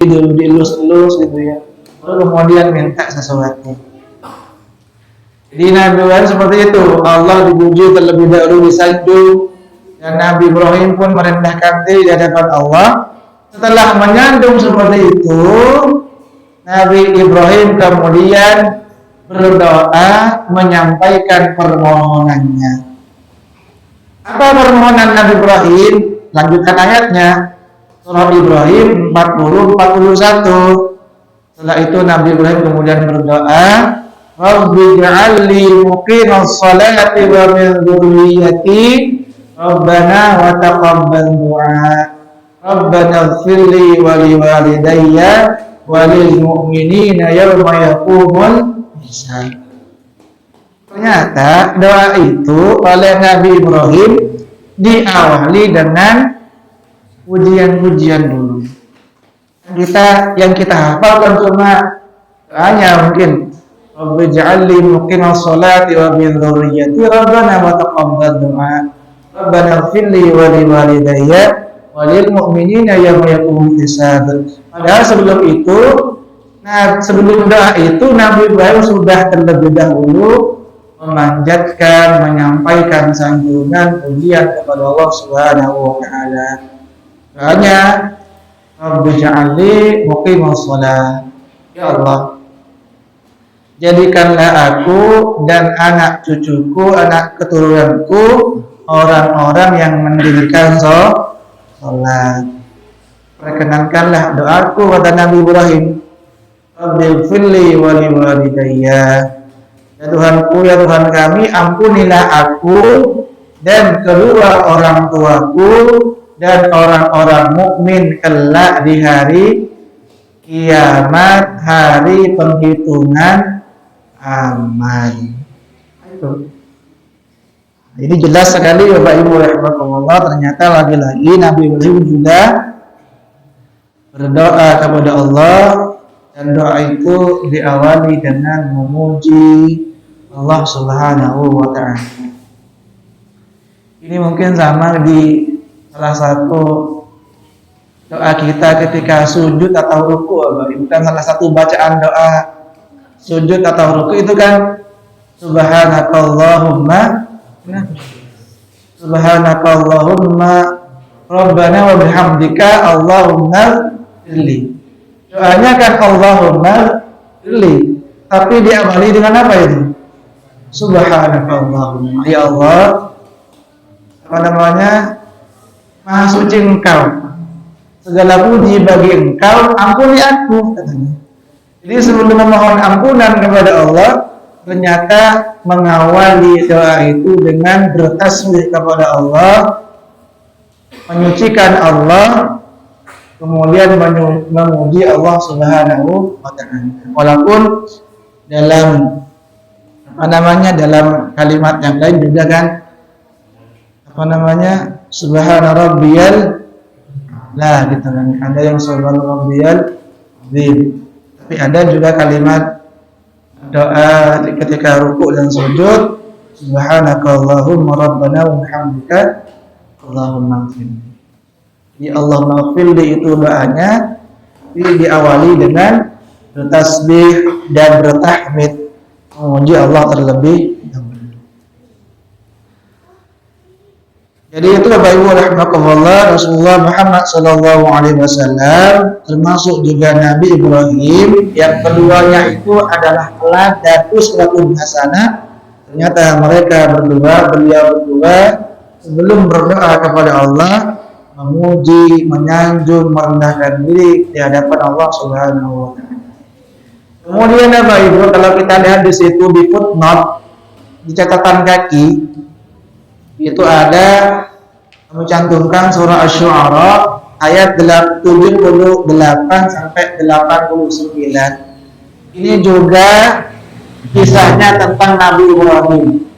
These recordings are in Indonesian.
dulu, dielus-elus gitu ya, lalu kemudian minta sesuatu. Jadi Nabi Ibrahim seperti itu, Allah dipuji terlebih dahulu disanjung, dan Nabi Ibrahim pun merendahkan diri di hadapan Allah. Setelah menyandung seperti itu, Nabi Ibrahim kemudian berdoa menyampaikan permohonannya. Apa permohonan Nabi Ibrahim? Lanjutkan ayatnya. Surah Ibrahim 40-41. Setelah itu Nabi Ibrahim kemudian berdoa, Rabbi ja'alli muqimas salati wa min dzurriyyati Rabbana wa taqabbal du'a. Rabbana ighfirli wa liwalidayya wa lil mu'minina yawma yaqumul hisab. Ternyata doa itu oleh Nabi Ibrahim diawali dengan pujian-pujian dulu. Yang kita hafalkan cuma doanya mungkin Rabbi ja'alli muqimas sholati wa min dzurriyyati Rabbana wa taqabbal du'a. Rabbana ighfirli wa liwalidayya wa lil mu'minina yawma yaqumul hisab. Padahal sebelum itu, sebelum doa itu Nabi Ibrahim sudah terlebih dahulu memanjatkan, menyampaikan sanjungan pujian kepada Allah Subhanahu wa taala. Doanya, Rabbi ja'alli muqimas shalah. Ya Allah, jadikanlah aku dan anak cucuku, anak keturunanku orang-orang yang mendirikan salat. Perkenankanlah doaku kata Nabi Ibrahim. Rabbighfirli wa liwalidayya. Ya Tuhanku, ya Tuhan kami, ampunilah aku dan kedua orang tuaku dan orang-orang mukmin kelak di hari kiamat, hari penghitungan amal. Ini jelas sekali Bapak Ibu rahimakumullah, ternyata lagi-lagi Nabi Ibrahim juga berdoa kepada Allah, dan doa itu diawali dengan memuji Allah Subhanahu wa ta'ala. Ini mungkin sama di salah satu doa kita ketika sujud atau ruku, bukan salah satu bacaan doa sujud atau ruku itu kan Subhanakallahumma Rabbana wa bihamdika Allahumma firli. Doanya kan Allahumma firli, tapi diawali dengan apa itu? Subhanakallahumma, ya Allah, Maha suci Engkau, segala puji bagi Engkau, ampuni aku, katanya. Jadi sebelum memohon ampunan kepada Allah, ternyata mengawali doa itu dengan bertasbih kepada Allah, menyucikan Allah, kemudian memuji Allah Subhanahu wa ta'ala. Walaupun dalam dalam kalimat yang lain juga kan subhana rabbiyal la gitu kan, ada yang subhana rabbiyal azim, tapi ada juga kalimat doa ketika ruku dan sujud subhanakallahumma rabbana wa bihamdika Allahumma ighfirli. Jadi Allahumma ighfirli itu doanya diawali dengan bertasbih dan bertahmid, memuji Allah terlebih dahulu. Jadi itu Bapak Ibu rahimakumullah, Rasulullah Muhammad sallallahu alaihi wasallam termasuk juga Nabi Ibrahim yang keduanya itu adalah teladan uswatun hasanah. Ternyata beliau berdua sebelum berdoa kepada Allah memuji, menyanjung, merendahkan diri di hadapan Allah Subhanahu wa taala. Kemudian Bapak Ibu, kalau kita lihat di situ di footnote, di catatan kaki itu ada mencantumkan surah Asy-Syu'ara ayat 78 sampai 89. Ini juga kisahnya tentang Nabi Ibrahim.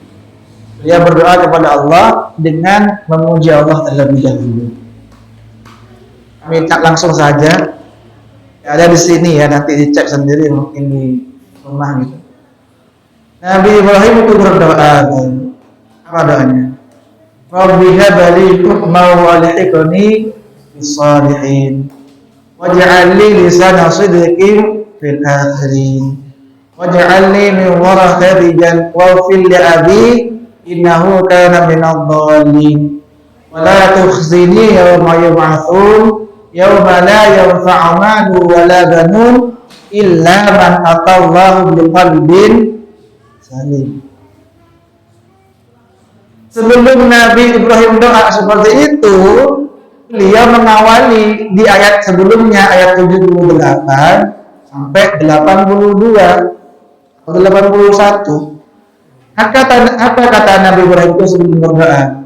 Dia berdoa kepada Allah dengan memuji Allah terlebih dahulu. Minta langsung saja. Ada di sini ya, nanti dicek sendiri mungkin di rumah gitu. Nabi Ibrahim itu berdoa, apa doanya? Rabbi habli hukman wa alhiqni bis-shalihin. waj'alni lisana sidqin fil akhirin, waj'alni min warathati jannah wa fil li abi innahu kana minadh dhalin, wa la tukhzini yawma yub'atsun yawma la yanfa'u malun wa la banun illa man atallahu biqalbin salim. Sebelum Nabi Ibrahim doa seperti itu, beliau mengawali di ayat sebelumnya, ayat 78 sampai 82 atau 81. Apa kata Nabi Ibrahim itu sebelum berdoa?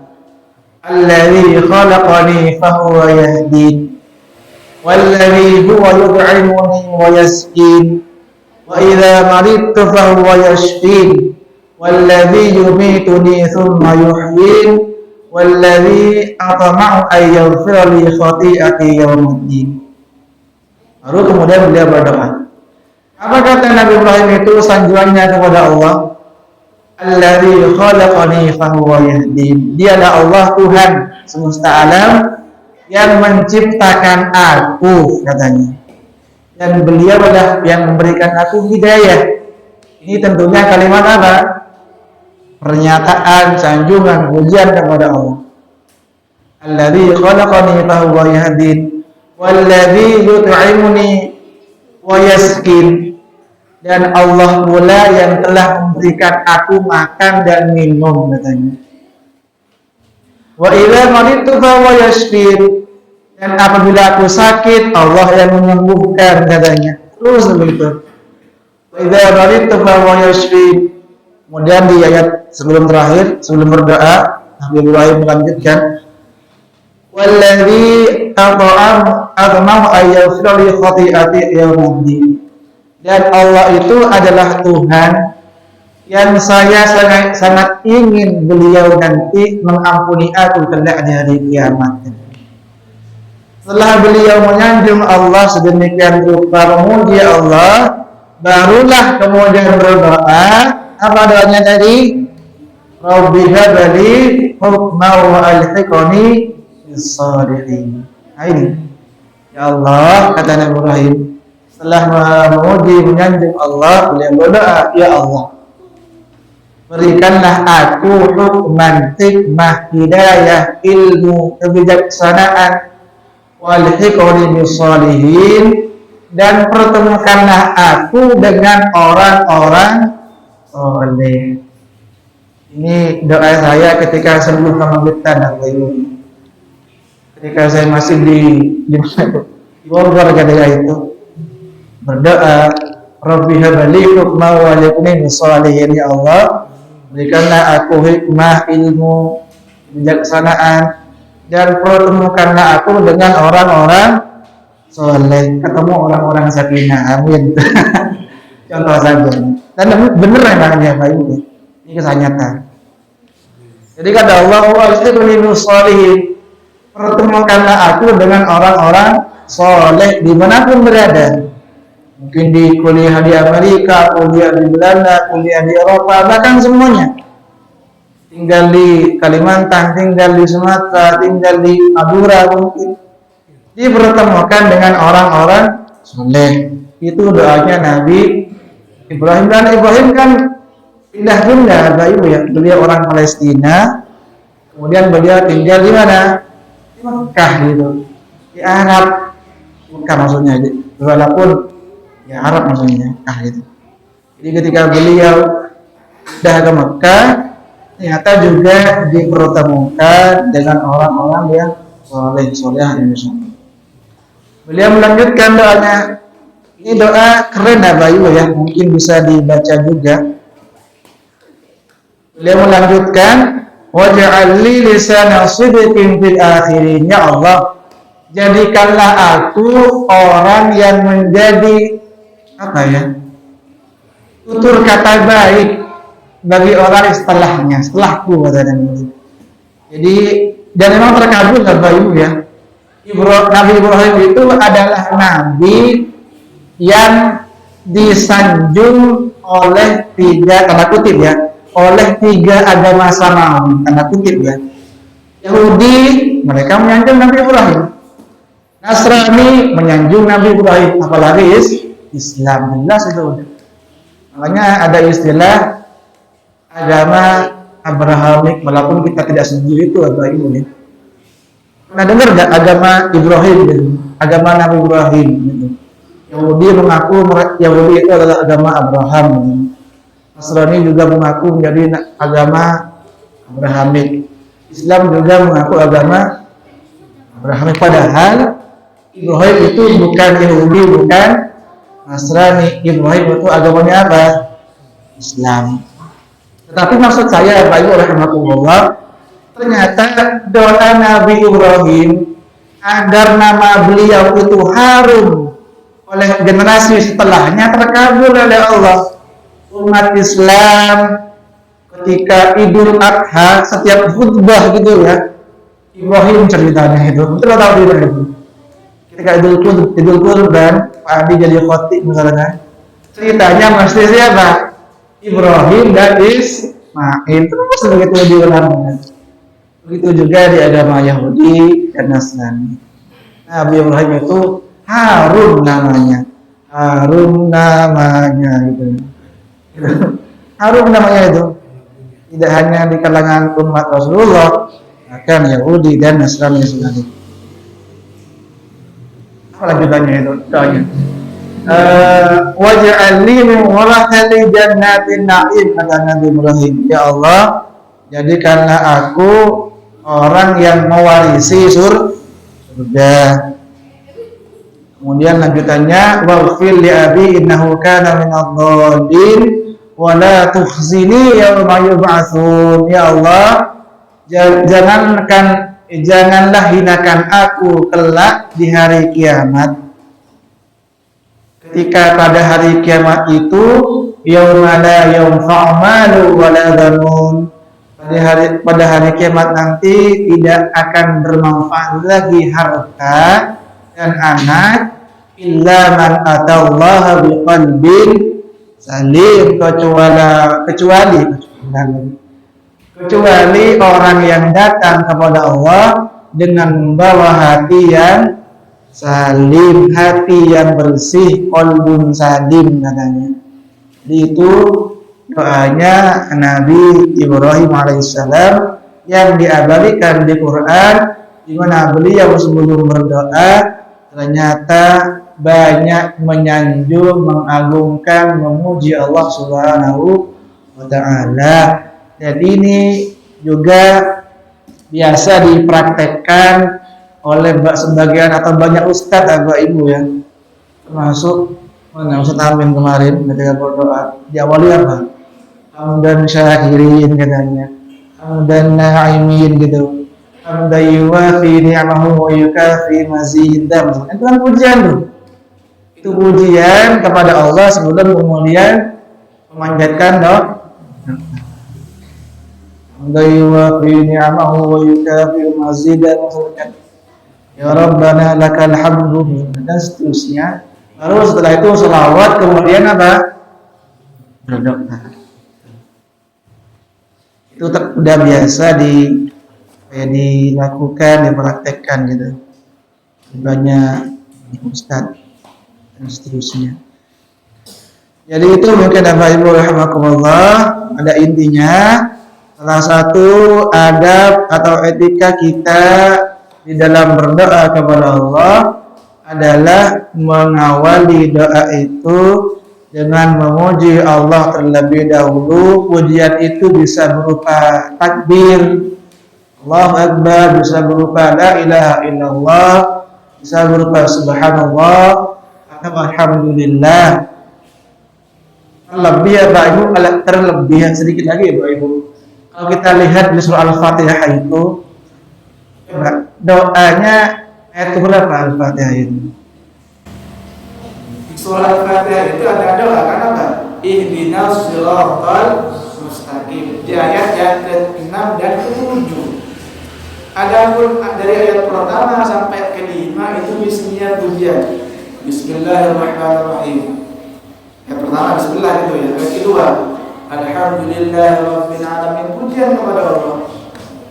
Alladzi khalaqani fahuwa yahdin, walladzi huwa yut'imuni wa yasqin, wa idza maridtu fahuwa yashfin, walladzi yumituni thumma yuhyin, walladzi atma'u an yaghfira li khati'ati yaumiddin. Baru kemudian beliau berdoa. Apa kata Nabi Ibrahim itu sanjungannya kepada Allah? Alladzi khalaqani fahuwa yahdin. Dialah Allah Tuhan semesta alam yang menciptakan aku, katanya. Dan beliau adalah yang memberikan aku hidayah. Ini tentunya kalimat apa? Pernyataan, sanjungan, pujian kepada Allah. Alladzi khalaqani fahuwa yahdin, walladzi yut'imuni wa yasqin. Dan Allah pula yang telah memberikan aku makan dan minum, katanya. Wa idza maridtu fahuwa yashfin. Dan apabila aku sakit, Allah yang menyembuhkan, katanya. Terus begitu. Wa idza maridtu fahuwa yashfin. Kemudian di ayat sebelum terakhir, sebelum berdoa, Nabi Ibrahim melanjutkan, walladzi atma'u an yaghfira li khati'ati yaumiddin. Dan Allah itu adalah Tuhan yang saya sangat ingin beliau nanti mengampuni aku kelak di hari kiamat. Setelah beliau menyanjung Allah sedemikian rupa, memuji Allah, barulah kemudian berdoa. Apa doanya tadi? Rabbi habli hukma wa alhiqni bis-shalihin. Ini ya Allah, kata Nabi Ibrahim, setelah memuji menyanjung Allah, beliau berdoa, ya Allah, berikanlah aku hukman, hikmah, hidayah, ilmu, kebijaksanaan, walhiqni bis-shalihin, dan pertemukanlah aku dengan orang-orang soleh. Ini doa saya ketika sebelum Ramadan, ketika saya masih di Bogor, ketika itu berdoa, Rabbi habli hukma wa alhiqni bis-shalihin. Ya Allah, berikanlah aku hikmah, ilmu, kebijaksanaan, dan pertemukanlah aku dengan orang-orang soleh. Ketemu orang-orang sakinah, amin. Contoh saja. Dan benar emangnya Pak Ibu. Ini kisah nyata. Jadi kata Allah, wa alhiqni bis-shalihin, pertemukanlah aku dengan orang-orang soleh dimanapun berada. Mungkin di kuliah di Amerika, kuliah di Belanda, kuliah di Eropa, bahkan semuanya. Tinggal di Kalimantan, tinggal di Sumatera, tinggal di Madura mungkin. Dipertemukan dengan orang-orang soleh. Itu doanya Nabi Ibrahim. Dan Ibrahim kan pindah-pindah, Bapak Ibu ya. Beliau orang Palestina, kemudian beliau tinggal di mana? Di Mekah gitu. Di Arab. Mekah maksudnya. Walaupun ya Arab maksudnya, gitu. Jadi ketika beliau sudah ke Mekah, ternyata juga dipertemukan dengan orang-orang yang soleh Indonesia. Beliau melanjutkan doanya. Ini doa keren Bapak Ibu ya, mungkin bisa dibaca juga. Beliau melanjutkan, waj'alni lisana sidqin fil akhirin. Ya Allah, jadikanlah aku orang yang menjadi tutur kata baik bagi orang setelahnya, setelahku, kata Nabi. Jadi dan memang terkabul Bapak Ibu ya. Nabi Ibrahim itu adalah nabi yang disanjung oleh tiga, tanda kutip ya, oleh tiga agama samawi, tanda kutip ya. Yahudi, mereka menyanjung Nabi Ibrahim. Nasrani menyanjung Nabi Ibrahim, apalagi Islam, jelas itu. Makanya ada istilah agama Abrahamik, walaupun kita tidak setuju itu Bapak Ibu ya. Pernah dengar nggak agama Ibrahim gitu? Agama Nabi Ibrahim gitu. Yahudi mengaku Yahudi itu adalah agama Abraham gitu. Nasrani juga mengaku menjadi agama Abrahamik. Islam juga mengaku agama Abrahamik, padahal Ibrahim itu bukan Yahudi, bukan Nasrani. Ibrahim itu agamanya apa? Islam. Tetapi maksud saya, Bapak Ibu rahimahullah, ternyata doa Nabi Ibrahim agar nama beliau itu harum oleh generasi setelahnya terkabul oleh Allah. Umat Islam ketika Idul Adha, setiap khutbah gitu ya, Ibrahim ceritanya itu. Betul tahu tidak itu? Ketika Idul Kurban, Pak Adi jadi khotib misalnya, ceritanya mesti siapa? Ibrahim dan Ismail. Terus begitu diulangnya. Begitu juga di agama Yahudi dan Nasrani. Nabi Ibrahim itu Harun namanya. Harun namanya itu. Harun namanya itu. Tidak hanya di kalangan umat Rasulullah, bahkan Yahudi dan Nasrani sekali. Apa lanjutannya itu? Doanya. Waj'alni min warathati jannatin na'im, kata Nabi Ibrahim. Ya Allah, jadikanlah aku orang yang mewarisi surga. Kemudian lanjutannya, waghfir li abi innahu kana minadh-dhalin wa la tukhzini yauma yub'atsun. Ya Allah, janganlah hinakan aku kelak di hari kiamat. Ketika pada hari kiamat itu, yauma la yanfa'u malu wa la banun. Pada hari kiamat nanti tidak akan bermanfaat lagi harta dan anak, illa man atallaha biqalbin salim, kecuali orang yang datang kepada Allah dengan membawa hati yang salim, hati yang bersih, qalbun salim katanya. Itu doanya Nabi Ibrahim alaihissalam yang diabadikan di Quran, di mana beliau sebelum berdoa ternyata banyak menyanjung, mengagungkan, memuji Allah Subhanahu wa Ta'ala. Jadi ini juga biasa dipraktekkan oleh sebagian atau banyak ustadz Bapak Ibu ya, termasuk Ustaz Amin kemarin ketika berdoa diawali apa? Hamdan syakirin katanya, hamdan na'imin gitu, hamdan yuwafi ni'amahu wa yukafi mazidah. Itu kan pujian tuh. Itu pujian kepada Allah sebelum kemudian memanjatkan doa. Hamdan yuwafi ni'amahu wa yukafi mazidah. Ya Rabbana lakal hamdu, dan seterusnya. Lalu setelah itu selawat, kemudian apa? Berdoa. Itu sudah biasa dilakukan, dipraktekkan gitu. Banyak ustaz dan seterusnya. Jadi itu mungkin Bapak Ibu rahimakumullah, ada intinya. Salah satu adab atau etika kita di dalam berdoa kepada Allah adalah mengawali doa itu dengan memuji Allah terlebih dahulu. Pujian itu bisa berupa takbir, Allahu Akbar, bisa berupa la ilaha illallah, bisa berupa subhanallah atau alhamdulillah. Terlebih ya Pak Ibu, terlebih sedikit lagi ya Pak Ibu, kalau kita lihat di surah Al-Fatihah itu, doanya ayat berapa Al-Fatihah ini? Di surah Al-Fatihah itu ada doa kan apa? Ihdinas siratal mustaqim. Di ayat yang ke-6 dan ke-7. Adapun dari ayat pertama sampai ke-5 itu isinya pujian. Bismillahirrahmanirrahim. Yang pertama bismillah itu ya. Yang kedua, alhamdulillahirabbil alamin, pujian kepada Allah.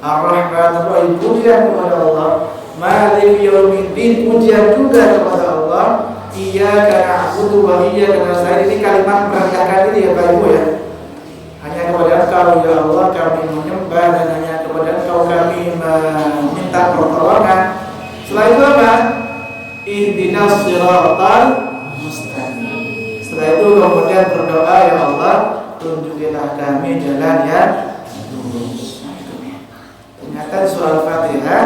Ar-Rahmanir Rahim, pujian kepada Allah. Maliki yaumiddin, pujian juga kepada Allah. Iyyaka na'budu wa iyyaka nasta'in. Ini kalimat merendahkan diri ya Bapak Ibu ya. Hanya kepada Engkau ya Allah kami menyembah, dan hanya kepada Engkau kami meminta pertolongan. Setelah itu apa? Ihdinas siratal mustaqim. Setelah itu kemudian berdoa, ya Allah tunjukilah kami jalan yang lurus. Ternyata surah Al-Fatihah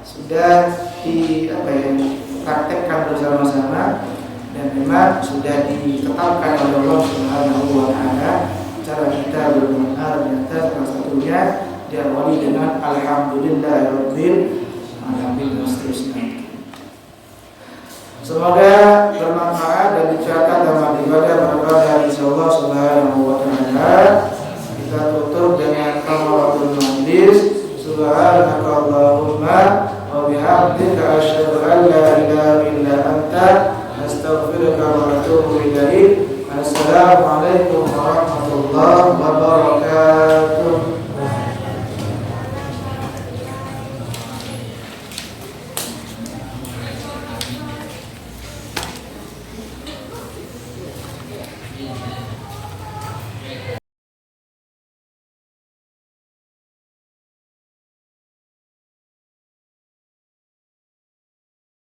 sudah dipraktekkan bersama-sama, dan memang sudah ditetapkan oleh Allah Subhanahu wa taala cara kita berdoa. Ternyata salah satunya diawali dengan alhamdulillahirabbil alamin dan seterusnya. Semoga bermanfaat dan dicatat dalam ibadah berkah dari Allah Subhanahu wa taala. Kita tutup dengan kafaratul majlis. Subhanakallahumma wa bihamdika asyhadu an